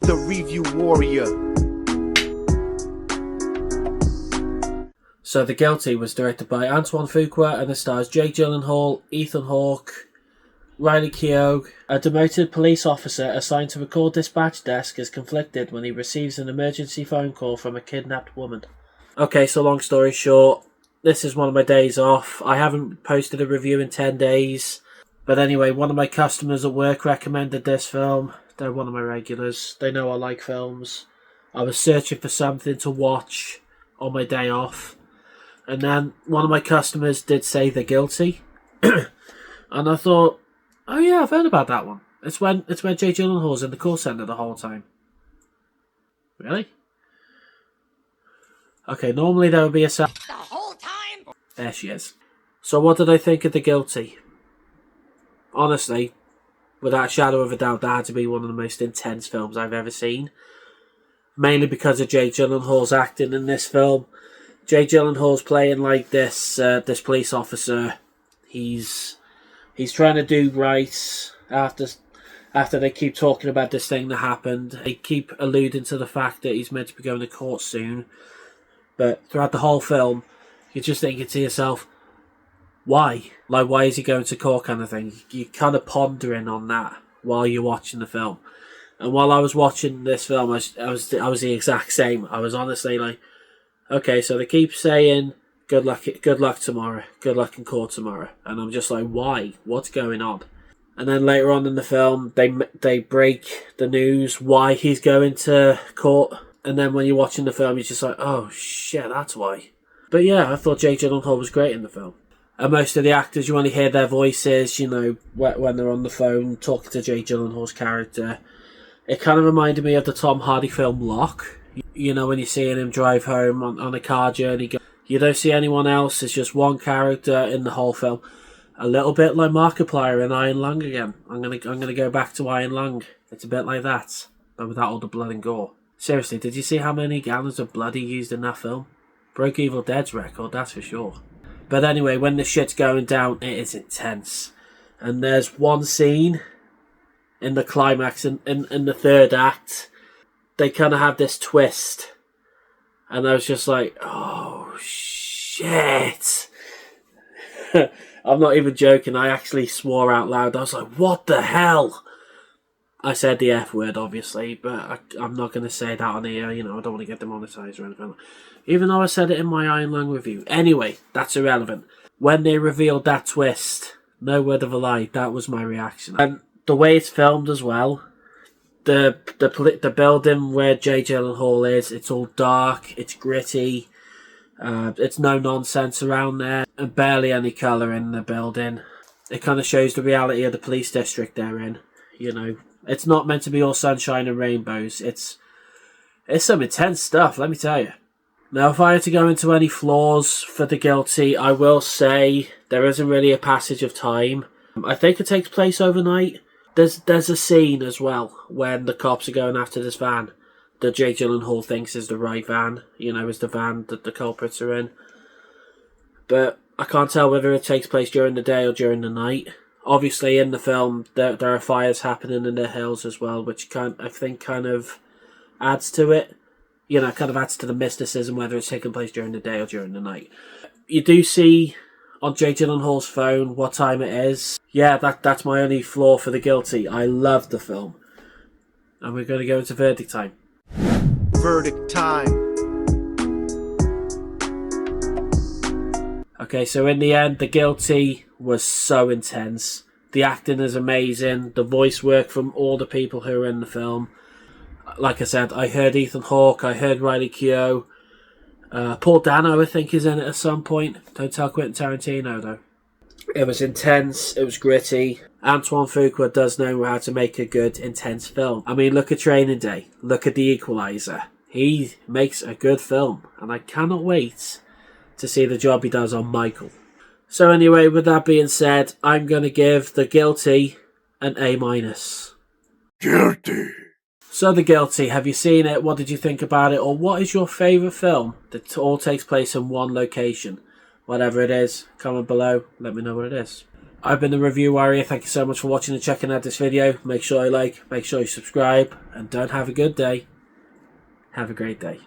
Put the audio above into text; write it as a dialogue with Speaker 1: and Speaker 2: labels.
Speaker 1: the review warrior.
Speaker 2: So The Guilty was directed by Antoine Fuqua and it stars Jake Gyllenhaal, Ethan Hawke, Riley Keough. A demoted police officer assigned to record dispatch desk is conflicted when he receives an emergency phone call from a kidnapped woman. Okay, so long story short, this is one of my days off. I haven't posted a review in 10 days. But anyway, one of my customers at work recommended this film. They're one of my regulars. They know I like films. I was searching for something to watch on my day off. And then one of my customers did say The Guilty. And I thought, oh yeah, I've heard about that one. It's when Jake Gyllenhaal's in the call centre the whole time. Really? Okay, normally there would be a sound. The whole time? There she is. So what did I think of The Guilty? Honestly, without a shadow of a doubt, that had to be one of the most intense films I've ever seen. Mainly because of Jake Gyllenhaal's acting in this film. Jake Gyllenhaal's playing like this police officer. He's trying to do right after they keep talking about this thing that happened. They keep alluding to the fact that he's meant to be going to court soon. But throughout the whole film, you're just thinking to yourself, why? Like, why is he going to court kind of thing? You're kind of pondering on that while you're watching the film. And while I was watching this film, I was the exact same. I was honestly like, okay, so they keep saying, good luck tomorrow, good luck in court tomorrow. And I'm just like, why? What's going on? And then later on in the film, they break the news why he's going to court. And then when you're watching the film, you're just like, oh shit, that's why. But yeah, I thought Jake Gyllenhaal was great in the film. And most of the actors, you only hear their voices, you know, when they're on the phone talking to Jake Gyllenhaal's character. It kind of reminded me of the Tom Hardy film Lock. You know, when you're seeing him drive home on a car journey. You don't see anyone else, it's just one character in the whole film. A little bit like Markiplier in Iron Lung again. I'm gonna go back to Iron Lung. It's a bit like that, but without all the blood and gore. Seriously, did you see how many gallons of blood he used in that film? Broke Evil Dead's record, that's for sure. But anyway, when the shit's going down, it is intense. And there's one scene in the climax, in the third act, they kind of have this twist. And I was just like, oh, shit. I'm not even joking, I actually swore out loud. I was like, what the hell? I said the F word, obviously, but I'm not going to say that on here. You know, I don't want to get demonetized or anything. Even though I said it in my Iron Lung review. Anyway, that's irrelevant. When they revealed that twist, no word of a lie, that was my reaction. And the way it's filmed as well, the building where Jake Gyllenhaal is, it's all dark, it's gritty, it's no nonsense around there, and barely any colour in the building. It kind of shows the reality of the police district they're in, you know. It's not meant to be all sunshine and rainbows. It's some intense stuff, let me tell you. Now, if I had to go into any flaws for The Guilty, I will say there isn't really a passage of time. I think it takes place overnight. There's a scene as well when the cops are going after this van that Jake Gyllenhaal thinks is the right van. You know, is the van that the culprits are in. But I can't tell whether it takes place during the day or during the night. Obviously, in the film, there are fires happening in the hills as well, which I think kind of adds to it. You know, kind of adds to the mysticism, whether it's taking place during the day or during the night. You do see on Jake Gyllenhaal's phone what time it is. Yeah, that's my only flaw for The Guilty. I love the film. And we're going to go into verdict time.
Speaker 1: Verdict time.
Speaker 2: Okay, so in the end, The Guilty was so intense. The acting is amazing. The voice work from all the people who are in the film. Like I said, I heard Ethan Hawke, I heard Riley Keough. Paul Dano, I think, is in it at some point. Don't tell Quentin Tarantino, though. It was intense, it was gritty. Antoine Fuqua does know how to make a good, intense film. I mean, look at Training Day. Look at The Equalizer. He makes a good film, and I cannot wait to see the job he does on Michael. So anyway, with that being said, I'm going to give The Guilty an A-.
Speaker 1: Guilty.
Speaker 2: So The Guilty, have you seen it? What did you think about it? Or what is your favourite film that all takes place in one location? Whatever it is, comment below, let me know what it is. I've been the Review Warrior. Thank you so much for watching and checking out this video. Make sure you like, make sure you subscribe, and don't have a good day. Have a great day.